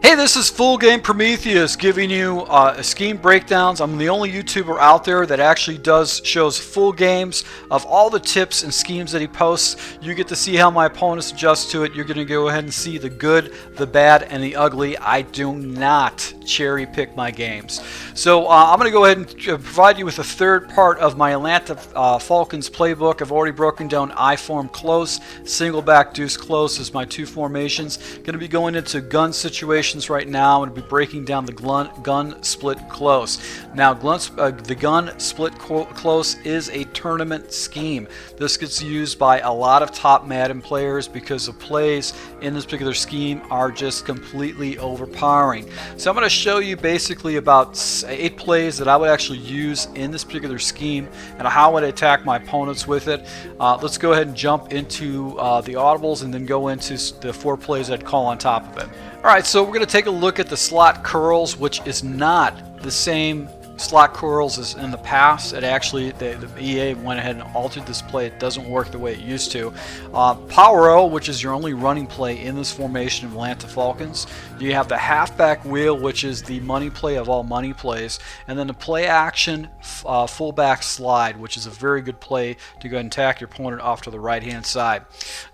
Hey, this is Full Game Prometheus giving you scheme breakdowns. I'm the only YouTuber out there that actually shows full games of all the tips and schemes that he posts. You get to see how my opponents adjust to it. You're going to go ahead and see the good, the bad, and the ugly. I do not cherry pick my games. So I'm going to go ahead and provide you with a third part of my Atlanta Falcons playbook. I've already broken down I form close, single back deuce close is my two formations. Going to be going into gun situations right now. I'm going to be breaking down the gun split close. Now, the gun split close is a tournament scheme. This gets used by a lot of top Madden players because the plays in this particular scheme are just completely overpowering. So I'm going to show you basically about 8 plays that I would actually use in this particular scheme and how I would attack my opponents with it. Let's go ahead and jump into the audibles and then go into the 4 plays I'd call on top of it. Alright, so we're going to take a look at the slot curls, which is not the same slot curls as in the past. It actually, the EA went ahead and altered this play. It doesn't work the way it used to. Power O, which is your only running play in this formation of Atlanta Falcons. You have the halfback wheel, which is the money play of all money plays, and then the play action fullback slide, which is a very good play to go ahead and attack your opponent off to the right hand side.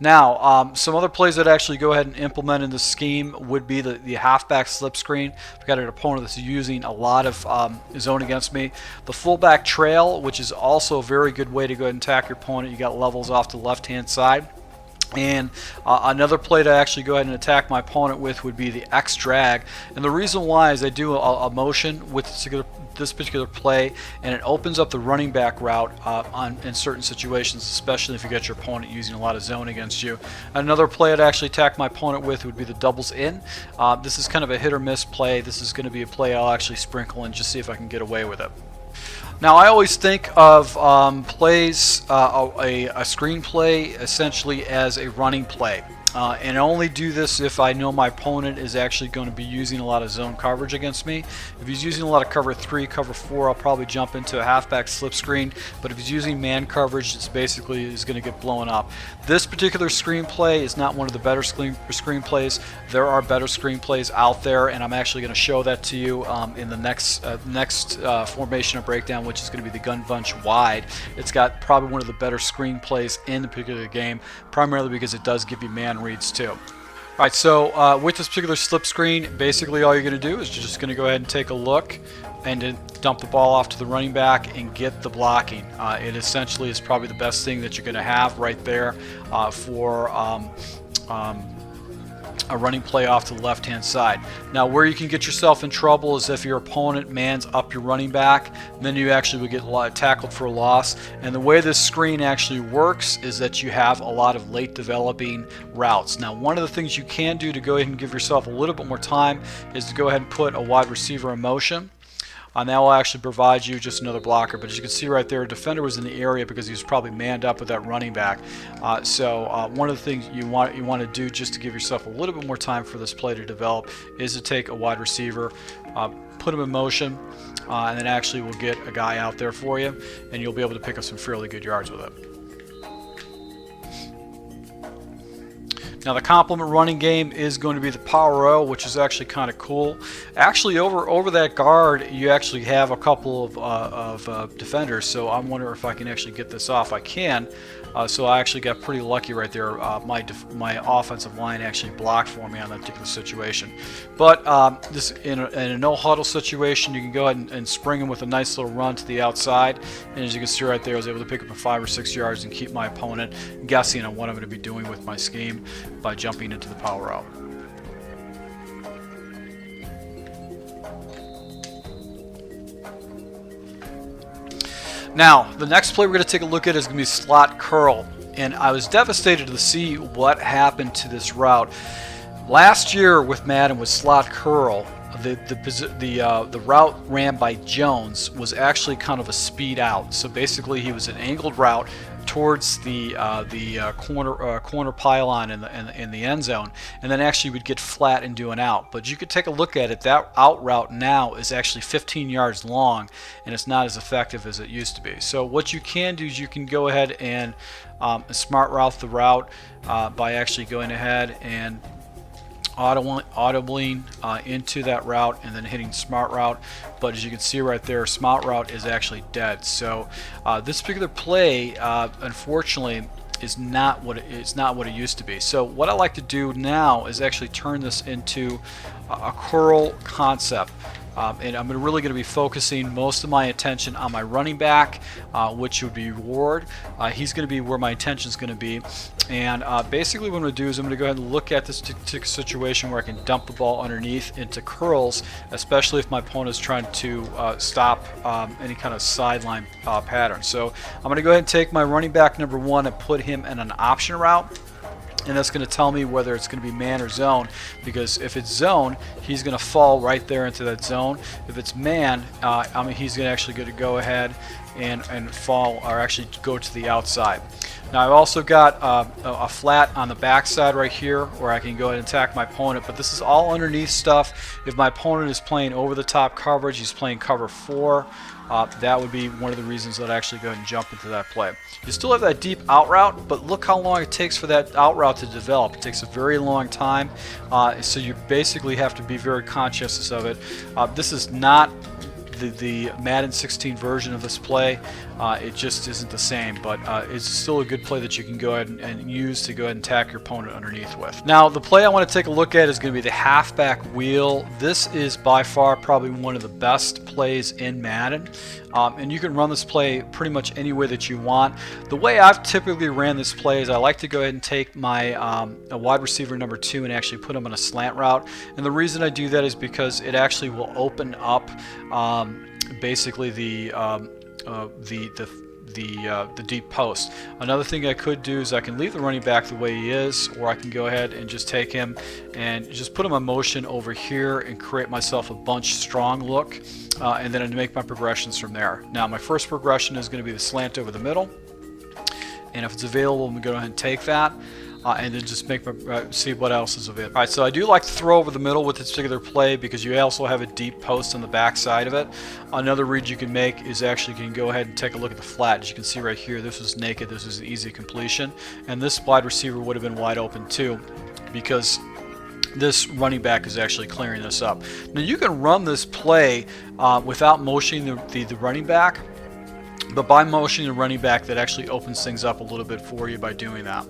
Now, some other plays that actually go ahead and implement in this scheme would be the halfback slip screen. I've got an opponent that's using a lot of zone against me. The fullback trail, which is also a very good way to go ahead and attack your opponent. You got levels off to the left hand side. And another play to actually go ahead and attack my opponent with would be the X drag. And the reason why is I do a motion with this particular play, and it opens up the running back route in certain situations, especially if you get your opponent using a lot of zone against you. Another play I'd actually attack my opponent with would be the doubles in. This is kind of a hit or miss play. This is going to be a play I'll actually sprinkle in, just see if I can get away with it. Now, I always think of plays, a screenplay essentially as a running play. And I only do this if I know my opponent is actually going to be using a lot of zone coverage against me. If he's using a lot of cover 3, cover 4, I'll probably jump into a halfback slip screen. But if he's using man coverage, it's basically is going to get blown up. This particular screenplay is not one of the better screenplays. There are better screenplays out there, and I'm actually going to show that to you in the next formation of breakdown, which is going to be the gun bunch wide. It's got probably one of the better screenplays in the particular game, primarily because it does give you man reads too. Alright, so with this particular slip screen, basically all you're going to do is you're just going to go ahead and take a look and then dump the ball off to the running back and get the blocking. It essentially is probably the best thing that you're going to have right there for a running play off to the left hand side. Now, where you can get yourself in trouble is if your opponent mans up your running back, then you actually would get tackled for a loss. And the way this screen actually works is that you have a lot of late developing routes. Now, one of the things you can do to go ahead and give yourself a little bit more time is to go ahead and put a wide receiver in motion. And that will actually provide you just another blocker. But as you can see right there, a defender was in the area because he was probably manned up with that running back. So one of the things you want to do just to give yourself a little bit more time for this play to develop is to take a wide receiver, put him in motion, and then actually we'll get a guy out there for you, and you'll be able to pick up some fairly good yards with it. Now, the complement running game is going to be the Power O, which is actually kind of cool. Actually, over that guard, you actually have a couple of defenders, so I'm wondering if I can actually get this off. I can. So I actually got pretty lucky right there. My offensive line actually blocked for me on that particular situation. But this in a no huddle situation, you can go ahead and spring him with a nice little run to the outside. And as you can see right there, I was able to pick up a 5 or 6 yards and keep my opponent guessing on what I'm going to be doing with my scheme by jumping into the Power O. Now, the next play we're going to take a look at is going to be slot curl. And I was devastated to see what happened to this route. Last year with Madden with slot curl, the route ran by Jones was actually kind of a speed out. So basically he was an angled route towards the corner pylon in the end zone, and then actually would get flat and do an out. But you could take a look at it. That out route now is actually 15 yards long, and it's not as effective as it used to be. So what you can do is you can go ahead and smart route the route by actually going ahead and audibling into that route and then hitting smart route. But as you can see right there, smart route is actually dead. So this particular play, unfortunately, is not what it used to be. So what I like to do now is actually turn this into a curl concept. And I'm really going to be focusing most of my attention on my running back, which would be Ward. He's going to be where my attention is going to be. And basically what I'm going to do is I'm going to go ahead and look at this situation where I can dump the ball underneath into curls, especially if my opponent is trying to stop any kind of sideline pattern. So I'm going to go ahead and take my running back number 1 and put him in an option route. And that's going to tell me whether it's going to be man or zone, because if it's zone, he's going to fall right there into that zone. If it's man, he's actually going to go ahead and fall, or actually go to the outside. Now I've also got a flat on the backside right here where I can go ahead and attack my opponent, but this is all underneath stuff. If my opponent is playing over the top coverage, he's playing cover 4, that would be one of the reasons that I actually go ahead and jump into that play. You still have that deep out route, but look how long it takes for that out route to develop. It takes a very long time, so you basically have to be very conscious of it. This is not the Madden 16 version of this play. It just isn't the same, but it's still a good play that you can go ahead and use to go ahead and attack your opponent underneath with. Now the play I want to take a look at is going to be the halfback wheel. This is by far probably one of the best plays in Madden, and you can run this play pretty much any way that you want. The way I've typically ran this play is I like to go ahead and take my a wide receiver number 2 and actually put him on a slant route, and the reason I do that is because it actually will open up basically the deep post. Another thing I could do is I can leave the running back the way he is, or I can go ahead and just take him and just put him in motion over here and create myself a bunch strong look, and then I'd make my progressions from there. Now my first progression is going to be the slant over the middle, and if it's available, I'm going to go ahead and take that. And then just make see what else is available. Alright, so I do like to throw over the middle with this particular play because you also have a deep post on the back side of it. Another read you can make is actually you can go ahead and take a look at the flat. As you can see right here, this was naked, this was an easy completion, and this wide receiver would have been wide open too, because this running back is actually clearing this up. Now you can run this play without motioning the running back, but by motioning the running back, that actually opens things up a little bit for you by doing that.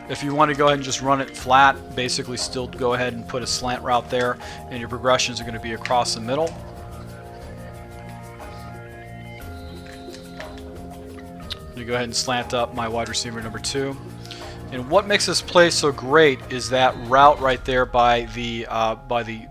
If you want to go ahead and just run it flat, basically still go ahead and put a slant route there, and your progressions are going to be across the middle. You go ahead and slant up my wide receiver number 2. And what makes this play so great is that route right there by the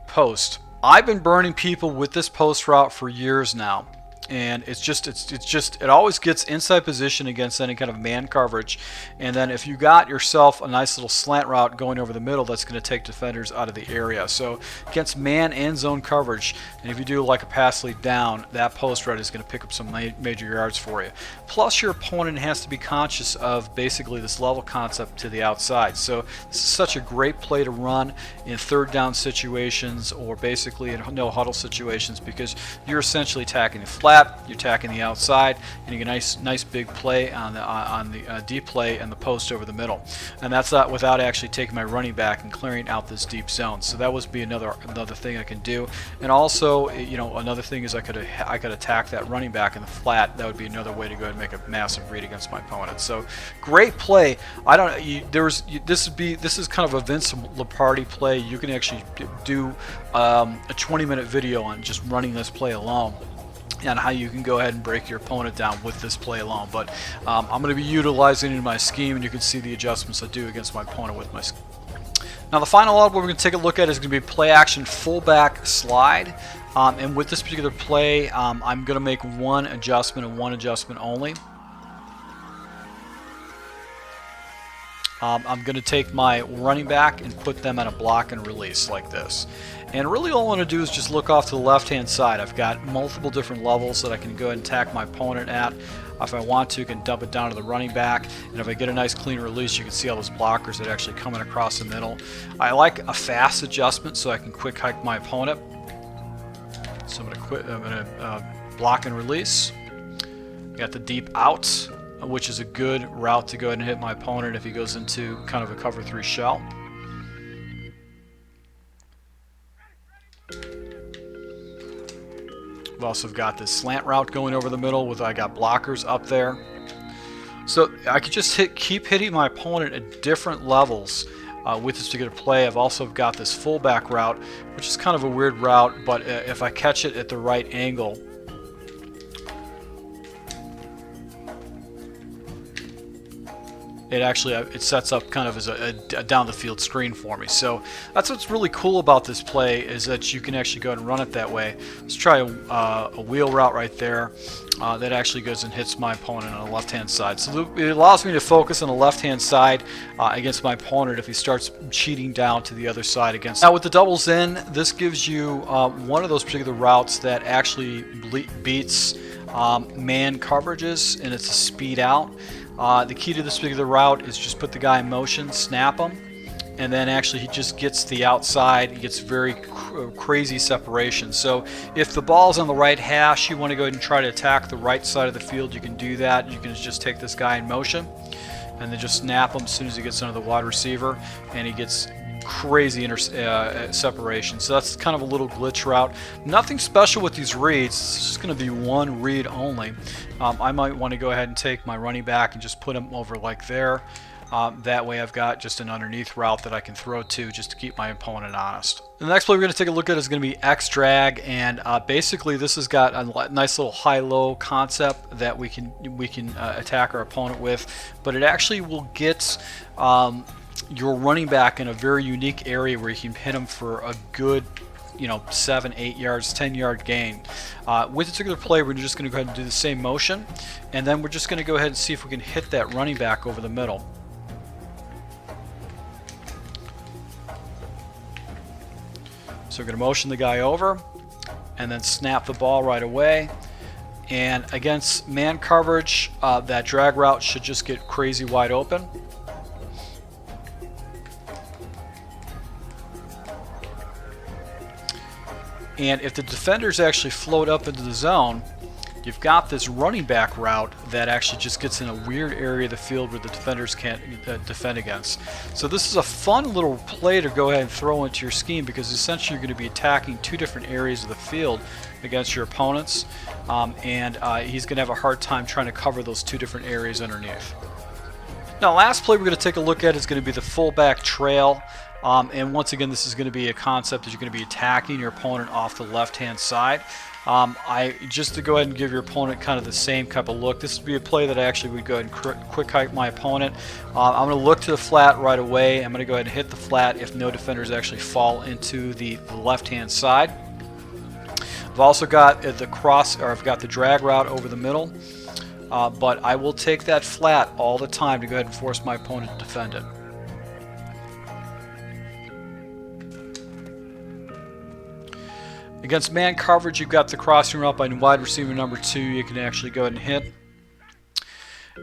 post. I've been burning people with this post route for years now. And it always gets inside position against any kind of man coverage, and then if you got yourself a nice little slant route going over the middle, that's going to take defenders out of the area. So against man and zone coverage, and if you do like a pass lead down, that post route is going to pick up some major yards for you. Plus your opponent has to be conscious of basically this level concept to the outside. So this is such a great play to run in third down situations, or basically in no huddle situations, because you're essentially attacking the flat, you're attacking the outside, and you get a nice big play on the deep play and the post over the middle. And that's not without actually taking my running back and clearing out this deep zone. So that would be another thing I can do. And also, another thing is I could attack that running back in the flat. That would be another way to go ahead and make a massive read against my opponent. So great play. This is kind of a Vince Lombardi play. You can actually do a 20-minute video on just running this play alone, and how you can go ahead and break your opponent down with this play alone. But I'm going to be utilizing it in my scheme, and you can see the adjustments I do against my opponent with my scheme. Now the final audible we're going to take a look at is going to be play action fullback slide. And with this particular play, I'm going to make one adjustment and one adjustment only. I'm going to take my running back and put them on a block and release like this. And really all I want to do is just look off to the left-hand side. I've got multiple different levels that I can go ahead and attack my opponent at. If I want to, I can dump it down to the running back. And if I get a nice clean release, you can see all those blockers that are actually coming across the middle. I like a fast adjustment so I can quick hike my opponent. So I'm going to block and release. Got the deep out. which is a good route to go ahead and hit my opponent if he goes into kind of a cover 3 shell. We've also got this slant route going over the middle with I got blockers up there. So I could just keep hitting my opponent at different levels with this particular play. I've also got this fullback route, which is kind of a weird route, but if I catch it at the right angle, it sets up kind of as a down the field screen for me. So that's what's really cool about this play, is that you can actually go ahead and run it that way. Let's try a wheel route right there that actually goes and hits my opponent on the left hand side. So it allows me to focus on the left hand side against my opponent if he starts cheating down to the other side against. Now with the doubles in, this gives you one of those particular routes that actually beats man coverages, and it's a speed out. The key to this particular route is just put the guy in motion, snap him, and then actually he just gets the outside. He gets very crazy separation. So if the ball's on the right hash, you want to go ahead and try to attack the right side of the field, you can do that. You can just take this guy in motion and then just snap him as soon as he gets under the wide receiver, and he gets crazy separation. So that's kind of a little glitch route. Nothing special with these reads. It's just going to be one read only. I might want to go ahead and take my running back and just put him over like there. That way I've got just an underneath route that I can throw to just to keep my opponent honest. The next play we're going to take a look at is going to be X drag, and basically this has got a nice little high-low concept that we can attack our opponent with, but it actually will get your running back in a very unique area where you can hit him for a good 7, 8 yards, 10-yard gain. With this particular play, we're just going to go ahead and do the same motion, and then we're just going to go ahead and see if we can hit that running back over the middle. So we're going to motion the guy over and then snap the ball right away. And against man coverage, that drag route should just get crazy wide open. And if the defenders actually float up into the zone, you've got this running back route that actually just gets in a weird area of the field where the defenders can't defend against. So this is a fun little play to go ahead and throw into your scheme, because essentially you're going to be attacking two different areas of the field against your opponents, and he's going to have a hard time trying to cover those two different areas underneath. Now, last play we're going to take a look at is going to be the fullback trail. And once again, this is going to be a concept that you're going to be attacking your opponent off the left-hand side. Just to go ahead and give your opponent kind of the same type of look, this would be a play that I actually would go ahead and quick hike my opponent. I'm going to look to the flat right away. I'm going to go ahead and hit the flat if no defenders actually fall into the left-hand side. I've also got I've got the drag route over the middle, but I will take that flat all the time to go ahead and force my opponent to defend it. Against man coverage, you've got the crossing route by wide receiver number 2. You can actually go ahead and hit.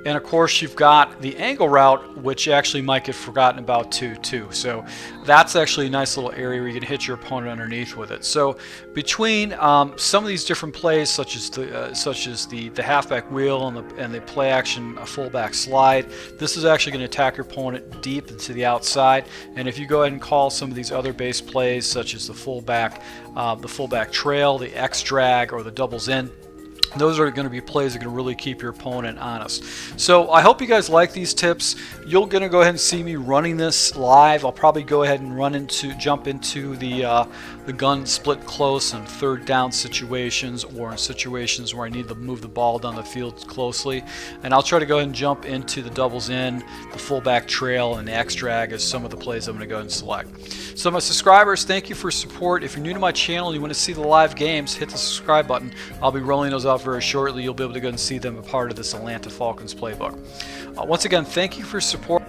And of course, you've got the angle route, which actually might get forgotten about too. So that's actually a nice little area where you can hit your opponent underneath with it. So between some of these different plays, such as the halfback wheel and the play action fullback slide, this is actually going to attack your opponent deep into the outside. And if you go ahead and call some of these other base plays, such as the fullback trail, the X drag, or the doubles in, those are going to be plays that are going to really keep your opponent honest. So I hope you guys like these tips. You're going to go ahead and see me running this live. I'll probably go ahead and jump into the gun split close in third down situations, or in situations where I need to move the ball down the field closely. And I'll try to go ahead and jump into the doubles in, the fullback trail, and the X drag as some of the plays I'm going to go ahead and select. So my subscribers, thank you for support. If you're new to my channel and you want to see the live games, hit the subscribe button. I'll be rolling those out very shortly. You'll be able to go and see them a part of this Atlanta Falcons playbook. Once again, thank you for support.